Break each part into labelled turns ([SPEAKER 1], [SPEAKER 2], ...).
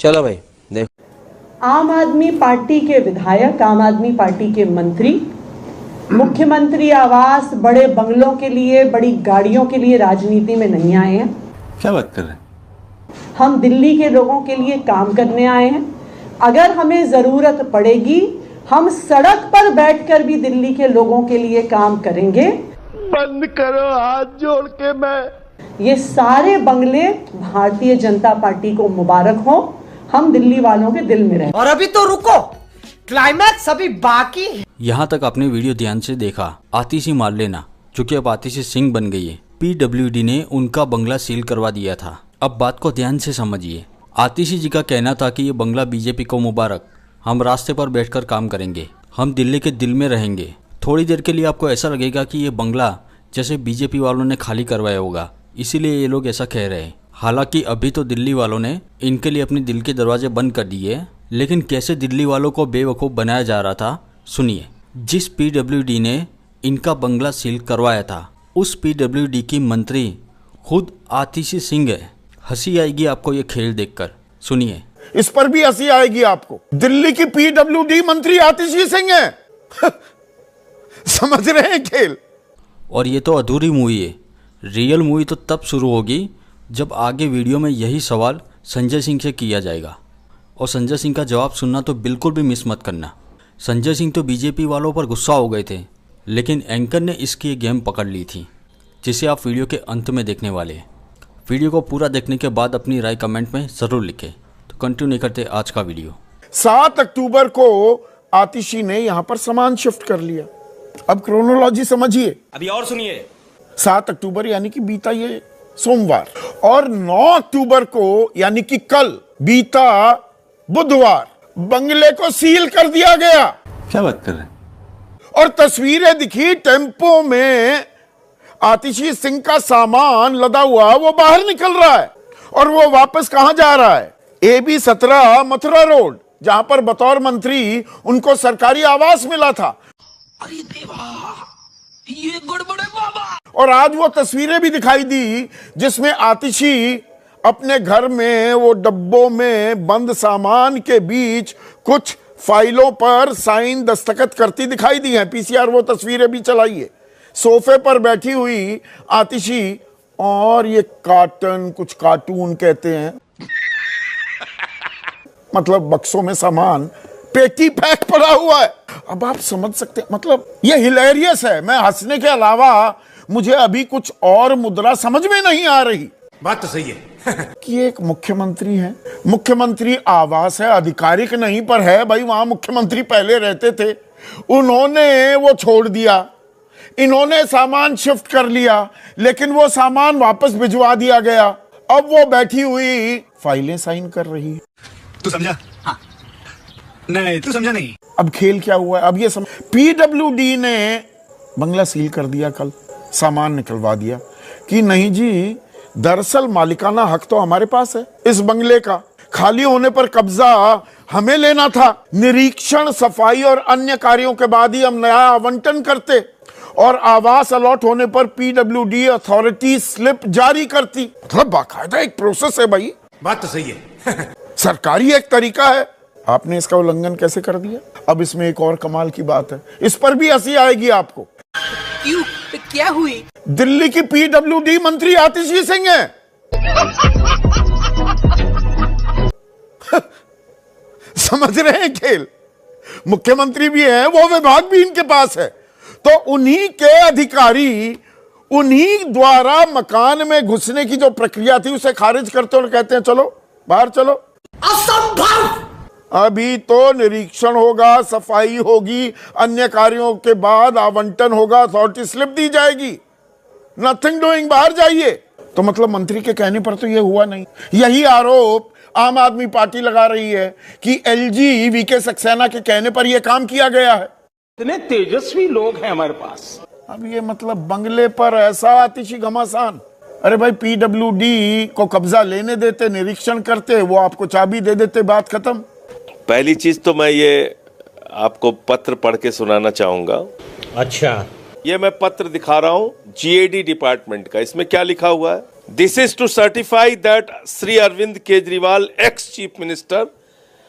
[SPEAKER 1] चलो भाई देखो।
[SPEAKER 2] आम आदमी पार्टी के विधायक, आम आदमी पार्टी के मंत्री मुख्यमंत्री आवास, बड़े बंगलों के लिए, बड़ी गाड़ियों के लिए राजनीति में नहीं आए हैं।
[SPEAKER 3] क्या बात कर रहे हैं?
[SPEAKER 2] हम दिल्ली के लोगों के लिए काम करने आए हैं। अगर हमें जरूरत पड़ेगी हम सड़क पर बैठकर भी दिल्ली के लोगों के लिए काम करेंगे।
[SPEAKER 4] बंद करो हाथ जोड़ के। मैं
[SPEAKER 2] ये सारे बंगले भारतीय जनता पार्टी को मुबारक हो, हम दिल्ली वालों के दिल में रहे।
[SPEAKER 5] और अभी तो रुको, क्लाइमैक्स अभी बाकी है।
[SPEAKER 6] यहाँ तक आपने वीडियो ध्यान से देखा। आतिशी मार लेना जो कि अब आतिशी सिंह बन गई है। पीडब्ल्यूडी ने उनका बंगला सील करवा दिया था। अब बात को ध्यान से समझिए। आतिशी जी का कहना था कि ये बंगला बीजेपी को मुबारक, हम रास्ते पर बैठकर काम करेंगे, हम दिल्ली के दिल में रहेंगे। थोड़ी देर के लिए आपको ऐसा लगेगा कि ये बंगला जैसे बीजेपी वालों ने खाली करवाया होगा, इसीलिए ये लोग ऐसा कह रहे हैं। हालांकि अभी तो दिल्ली वालों ने इनके लिए अपने दिल के दरवाजे बंद कर दिए, लेकिन कैसे दिल्ली वालों को बेवकूफ़ बनाया जा रहा था सुनिए। जिस पीडब्ल्यूडी ने इनका बंगला सील करवाया था उस पीडब्ल्यूडी की मंत्री खुद आतिशी सिंह है। हंसी आएगी आपको ये खेल देखकर, सुनिए।
[SPEAKER 4] इस पर भी हंसी आएगी आपको। दिल्ली की पीडब्ल्यूडी मंत्री आतिशी सिंह है। समझ रहे हैं खेल?
[SPEAKER 6] और ये तो अधूरी मूवी है, रियल मूवी तो तब शुरू होगी जब आगे वीडियो में यही सवाल संजय सिंह से किया जाएगा। और संजय सिंह का जवाब सुनना तो बिल्कुल भी मिस मत करना। संजय सिंह तो बीजेपी वालों पर गुस्सा हो गए थे, लेकिन एंकर ने इसकी गेम पकड़ ली थी, जिसे आप वीडियो के अंत में देखने वाले हैं। वीडियो को पूरा देखने के बाद अपनी राय कमेंट में ज़रूर लिखें। तो कंटिन्यू नहीं करते आज का वीडियो।
[SPEAKER 4] 7 अक्टूबर को आतिशी ने यहां पर सामान शिफ्ट कर लिया। अब क्रोनोलॉजी समझिए।
[SPEAKER 7] अभी और सुनिए।
[SPEAKER 4] 7 अक्टूबर यानी कि बीता ये सोमवार, और 9 अक्टूबर को यानी कि कल बीता बुधवार बंगले को सील कर दिया गया।
[SPEAKER 3] क्या बात कर रहे हैं?
[SPEAKER 4] और तस्वीरें दिखी टेम्पो में आतिशी सिंह का सामान लदा हुआ वो बाहर निकल रहा है। और वो वापस कहां जा रहा है? AB 17 मथुरा रोड, जहां पर बतौर मंत्री उनको सरकारी आवास मिला था।
[SPEAKER 7] अरे देवा, ये गड़बड़ है बाबा।
[SPEAKER 4] और आज वो तस्वीरें भी दिखाई दी जिसमें आतिशी अपने घर में वो डब्बों में बंद सामान के बीच कुछ फाइलों पर साइन दस्तखत करती दिखाई दी है। PCR वो तस्वीरें भी चलाई है। सोफे पर बैठी हुई आतिशी, और ये कुछ कार्टून कहते हैं, मतलब बक्सों में सामान पेटी पैक पड़ा हुआ है। अब आप समझ सकते हैं, मतलब ये हिलेरियस है। मैं हंसने के अलावा मुझे अभी कुछ और मुद्रा समझ में नहीं आ रही।
[SPEAKER 7] बात तो सही है।
[SPEAKER 4] कि एक मुख्यमंत्री है, मुख्यमंत्री आवास है, आधिकारिक नहीं पर है भाई, वहां मुख्यमंत्री पहले रहते थे, उन्होंने वो छोड़ दिया, इन्होंने सामान शिफ्ट कर लिया, लेकिन वो सामान वापस भिजवा दिया गया। अब वो बैठी हुई फाइलें साइन कर रही है।
[SPEAKER 7] तू समझा? हाँ। नहीं तू समझा नहीं।
[SPEAKER 4] अब खेल क्या हुआ है? अब ये पीडब्ल्यूडी ने बंगला सील कर दिया, कल सामान निकलवा दिया कि नहीं जी, दरअसल मालिकाना हक तो हमारे पास है इस बंगले का, खाली होने पर कब्जा हमें लेना था। निरीक्षण, सफाई और अन्य कार्यों के बाद ही हम नया आवंटन करते, और आवास अलॉट होने पर पीडब्ल्यूडी अथॉरिटी स्लिप जारी करती। मतलब बाकायदा एक प्रोसेस है भाई।
[SPEAKER 7] बात तो सही है।
[SPEAKER 4] सरकारी एक तरीका है, आपने इसका उल्लंघन कैसे कर दिया? अब इसमें एक और कमाल की बात है, इस पर भी हंसी आएगी आपको।
[SPEAKER 5] क्यों? क्या हुई?
[SPEAKER 4] दिल्ली की पीडब्ल्यूडी मंत्री आतिशी सिंह है। समझ रहे हैं खेल? मुख्यमंत्री भी है, वो विभाग भी इनके पास है, तो उन्हीं के अधिकारी उन्हीं द्वारा मकान में घुसने की जो प्रक्रिया थी उसे खारिज करते और कहते हैं चलो बाहर चलो।
[SPEAKER 5] असंभव।
[SPEAKER 4] अभी तो निरीक्षण होगा, सफाई होगी, अन्य कार्यों के बाद आवंटन होगा, अथॉरिटी स्लिप दी जाएगी। नथिंग डूइंग, बाहर जाइए। तो मतलब मंत्री के कहने पर तो ये हुआ नहीं। यही आरोप आम आदमी पार्टी लगा रही है कि LG VK सक्सेना के कहने पर यह काम किया गया है।
[SPEAKER 8] इतने तेजस्वी लोग हैं हमारे पास।
[SPEAKER 4] अब ये मतलब बंगले पर ऐसा आतिशी घमासान। अरे भाई, पीडब्ल्यूडी को कब्जा लेने देते, निरीक्षण करते, वो आपको चाबी दे देते, बात खत्म।
[SPEAKER 9] पहली चीज तो मैं ये आपको पत्र पढ़ के सुनाना चाहूंगा।
[SPEAKER 8] अच्छा,
[SPEAKER 9] ये मैं पत्र दिखा रहा हूँ GAD डिपार्टमेंट का। इसमें क्या लिखा हुआ है? This is to certify that Sri Arvind Kejriwal, ex-chief minister,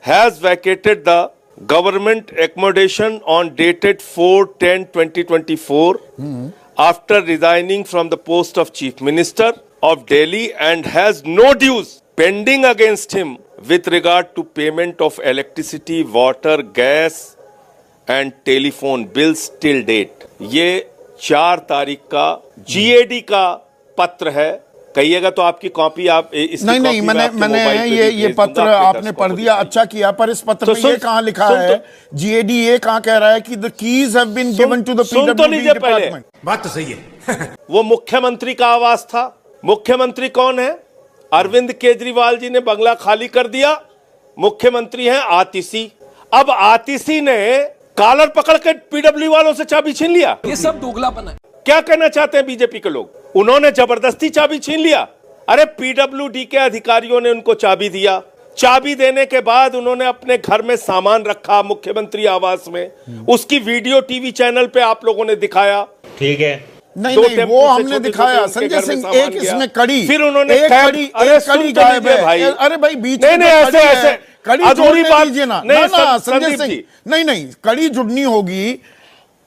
[SPEAKER 9] has vacated the government accommodation on dated 4/10/2024 after resigning from the post of chief minister of Delhi and has no dues pending against him with regard to payment of electricity, water, gas and telephone bills till date. ये 4 तारीख का GAD का पत्र है। कहिएगा तो आपकी copy आप
[SPEAKER 4] नहीं मैंने ये पत्र आपने पढ़ दिया, अच्छा किया, पर इस पत्र में ये कहाँ लिखा है? GAD ये कहाँ कह रहा है कि the keys have been given to the PWD department?
[SPEAKER 5] बात तो सही है।
[SPEAKER 9] वो मुख्यमंत्री का आवास था। मुख्यमंत्री कौन है? अरविंद केजरीवाल जी ने बंगला खाली कर दिया। मुख्यमंत्री हैं आतिशी। अब आतिशी ने कॉलर पकड़ के पीडब्ल्यू वालों से चाबी छीन लिया।
[SPEAKER 7] ये सब दोगलापन है।
[SPEAKER 9] क्या कहना चाहते हैं बीजेपी के लोग? उन्होंने जबरदस्ती चाबी छीन लिया। अरे पीडब्ल्यूडी के अधिकारियों ने उनको चाबी दिया। चाबी देने के बाद उन्होंने अपने घर में सामान रखा मुख्यमंत्री आवास में। उसकी वीडियो टीवी चैनल पे आप लोगों ने दिखाया।
[SPEAKER 8] ठीक है,
[SPEAKER 4] नहीं वो हमने दिखाया संजय सिंह, एक इसमें कड़ी,
[SPEAKER 9] फिर उन्होंने
[SPEAKER 4] एक कड़ी गायब है भाई। अरे भाई बीच में
[SPEAKER 9] ऐसे
[SPEAKER 4] कड़ी जोड़ने दीजिए ना संजय सिंह। नहीं कड़ी जुड़नी होगी।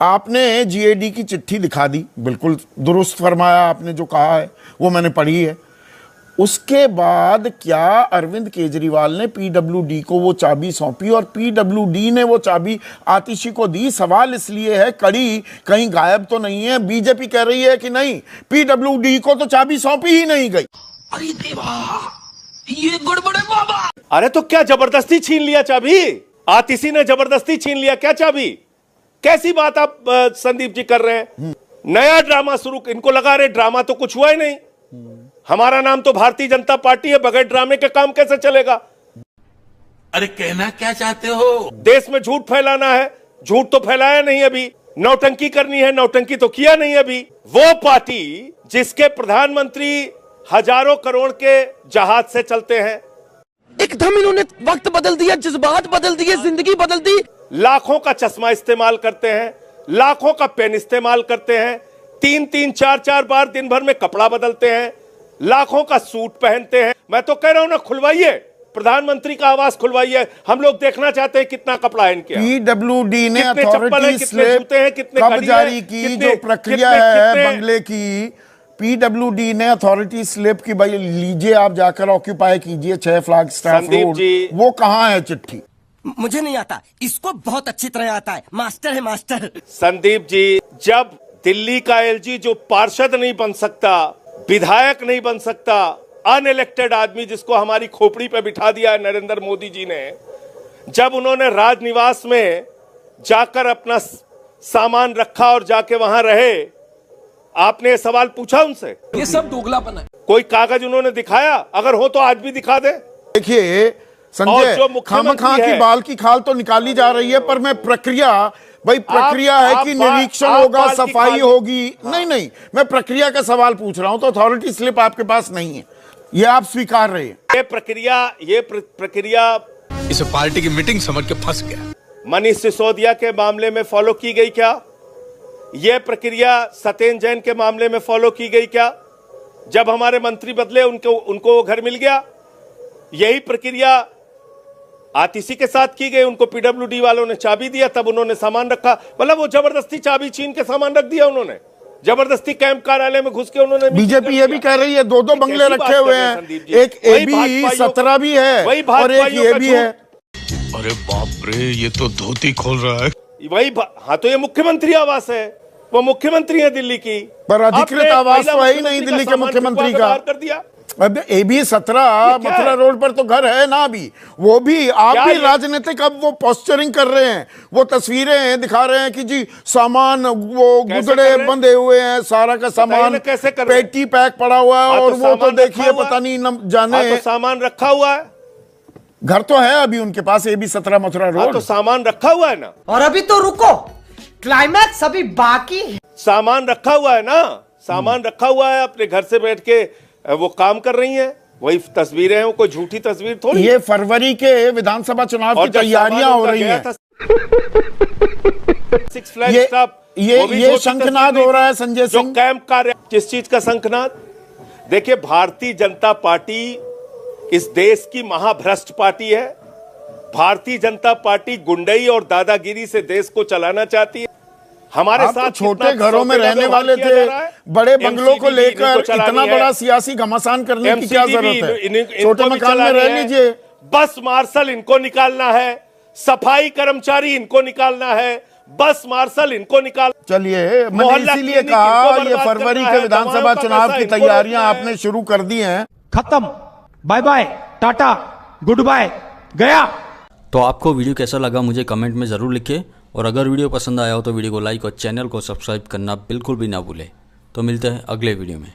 [SPEAKER 4] आपने GAD की चिट्ठी दिखा दी, बिल्कुल दुरुस्त फरमाया आपने, जो कहा है वो मैंने पढ़ी है। उसके बाद क्या अरविंद केजरीवाल ने PWD को वो चाबी सौंपी और PWD ने वो चाबी आतिशी को दी? सवाल इसलिए है कड़ी कहीं गायब तो नहीं है। बीजेपी कह रही है कि नहीं, PWD को तो चाबी सौंपी ही नहीं गई।
[SPEAKER 7] अरे देवा, ये गड़बड़ है बाबा।
[SPEAKER 9] अरे तो क्या जबरदस्ती छीन लिया चाबी? आतिशी ने जबरदस्ती छीन लिया क्या चाबी? कैसी बात आप संदीप जी कर रहे हैं? नया ड्रामा शुरू, इनको लगा रहे ड्रामा तो कुछ हुआ ही नहीं। हमारा नाम तो भारतीय जनता पार्टी है, बगैर ड्रामे के काम कैसे चलेगा?
[SPEAKER 3] अरे कहना क्या चाहते हो?
[SPEAKER 9] देश में झूठ फैलाना है, झूठ तो फैलाया नहीं अभी। नौटंकी करनी है, नौटंकी तो किया नहीं अभी। वो पार्टी जिसके प्रधानमंत्री हजारों करोड़ के जहाज से चलते हैं,
[SPEAKER 7] एकदम इन्होंने वक्त बदल दिया, जज्बात बदल दिए, जिंदगी बदल दी।
[SPEAKER 9] लाखों का चश्मा इस्तेमाल करते हैं, लाखों का पेन इस्तेमाल करते हैं, 3-3 4-4 बार दिन भर में कपड़ा बदलते हैं, लाखों का सूट पहनते हैं। मैं तो कह रहा हूं ना, खुलवाइए प्रधानमंत्री का आवास, खुलवाइए। हम लोग देखना चाहते हैं कितना कपड़ा है इनके।
[SPEAKER 4] PWD ने अथॉरिटी स्लिप कब जारी की? जो प्रक्रिया है बंगले की, PWD ने अथॉरिटी स्लिप की, भाई लीजिए आप जाकर ऑक्यूपाई कीजिए 6 फ्लैगस्टाफ रोड, वो कहां है चिट्ठी?
[SPEAKER 5] मुझे नहीं आता, इसको बहुत अच्छी तरह आता है, मास्टर है मास्टर।
[SPEAKER 9] संदीप जी, जब दिल्ली का LG जो पार्षद नहीं बन सकता, विधायक नहीं बन सकता, अनइलेक्टेड आदमी जिसको हमारी खोपड़ी पे बिठा दिया है नरेंद्र मोदी जी ने, जब उन्होंने राजनिवास में जाकर अपना सामान रखा और जाके वहां रहे, आपने सवाल पूछा उनसे?
[SPEAKER 7] ये सब दोगलापन है।
[SPEAKER 9] कोई कागज उन्होंने दिखाया? अगर हो तो आज भी दिखा दे।
[SPEAKER 4] देखिए संजय, खामखा की बाल की खाल तो निकाली जा रही है, पर मैं प्रक्रिया, भाई प्रक्रिया है कि निरीक्षण होगा, सफाई होगी। नहीं मैं प्रक्रिया का सवाल पूछ रहा हूं। तो अथॉरिटी स्लिप आपके पास नहीं है, ये आप स्वीकार रहे हैं?
[SPEAKER 9] ये प्रक्रिया
[SPEAKER 3] इसे पार्टी की मीटिंग समझ के फंस गया।
[SPEAKER 9] मनीष सिसोदिया के मामले में फॉलो की गई क्या? यह प्रक्रिया सत्येंद्र जैन के मामले में फॉलो की गई क्या? जब हमारे मंत्री बदले उनको घर मिल गया। यही प्रक्रिया आतिशी के साथ की गई। उनको PWD वालों ने चाबी दिया, तब उन्होंने सामान रखा। मतलब वो जबरदस्ती चाबी छीन के सामान रख दिया उन्होंने, जबरदस्ती कैंप कार्यालय में घुस के उन्होंने।
[SPEAKER 4] बीजेपी ये भी कह रही है 2-2 बंगले रखे हुए हैं, एक AB-17 भी है और एक ये भी है।
[SPEAKER 3] अरे बाप रे, ये तो धोती खोल रहा है।
[SPEAKER 9] हाँ, तो ये मुख्यमंत्री आवास है, वो मुख्यमंत्री है दिल्ली की,
[SPEAKER 4] पर अधिकृत आवास तो है ही नहीं दिल्ली के मुख्यमंत्री का।
[SPEAKER 9] कर दिया।
[SPEAKER 4] अब AB-17 मथुरा रोड पर तो घर है ना अभी, वो भी आप भी राजनीतिक अब वो पोस्चरिंग कर रहे हैं, वो तस्वीरें दिखा रहे हैं कि जी सामान वो गुदड़े बंधे हुए हैं, सारा का सामान पेटी पैक पड़ा हुआ है, और वो तो देखिए पता नहीं जाने
[SPEAKER 9] सामान रखा हुआ है।
[SPEAKER 4] घर तो है अभी उनके पास AB-17 मथुरा रोड,
[SPEAKER 9] तो सामान रखा हुआ है ना।
[SPEAKER 5] और अभी तो रुको, क्लाइमैक्स अभी बाकी है।
[SPEAKER 9] सामान रखा हुआ है ना, सामान रखा हुआ है। अपने घर से बैठ के वो काम कर रही हैं, वही तस्वीरें हैं, वो कोई झूठी तस्वीर थोड़ी।
[SPEAKER 4] ये फरवरी के विधानसभा चुनाव की तैयारियां हो रही हैं।
[SPEAKER 9] ये
[SPEAKER 4] शंखनाद हो रहा है संजय सिंह।
[SPEAKER 9] कैंप कार्य, किस चीज का शंखनाद? देखिए, भारतीय जनता पार्टी इस देश की महाभ्रष्ट पार्टी है। भारतीय जनता पार्टी गुंडई और दादागिरी से देश को चलाना चाहती है। हमारे
[SPEAKER 4] आप
[SPEAKER 9] साथ
[SPEAKER 4] तो छोटे घरों में रहने वाले थे, बड़े बंगलों को लेकर इतना बड़ा सियासी घमासान करने की क्या जरूरत है? छोटे मकान में रह लीजिए।
[SPEAKER 9] बस मार्शल इनको निकालना है, सफाई कर्मचारी इनको निकालना है, बस मार्शल इनको निकाल।
[SPEAKER 4] चलिए, मैंने इसीलिए कहा ये फरवरी के विधानसभा चुनाव की तैयारियां आपने शुरू कर दी हैं।
[SPEAKER 5] खत्म, bye bye, tata, goodbye, गया।
[SPEAKER 6] तो आपको वीडियो कैसा लगा मुझे कमेंट में ज़रूर लिखें, और अगर वीडियो पसंद आया हो तो वीडियो को लाइक और चैनल को सब्सक्राइब करना बिल्कुल भी ना भूलें। तो मिलते हैं अगले वीडियो में।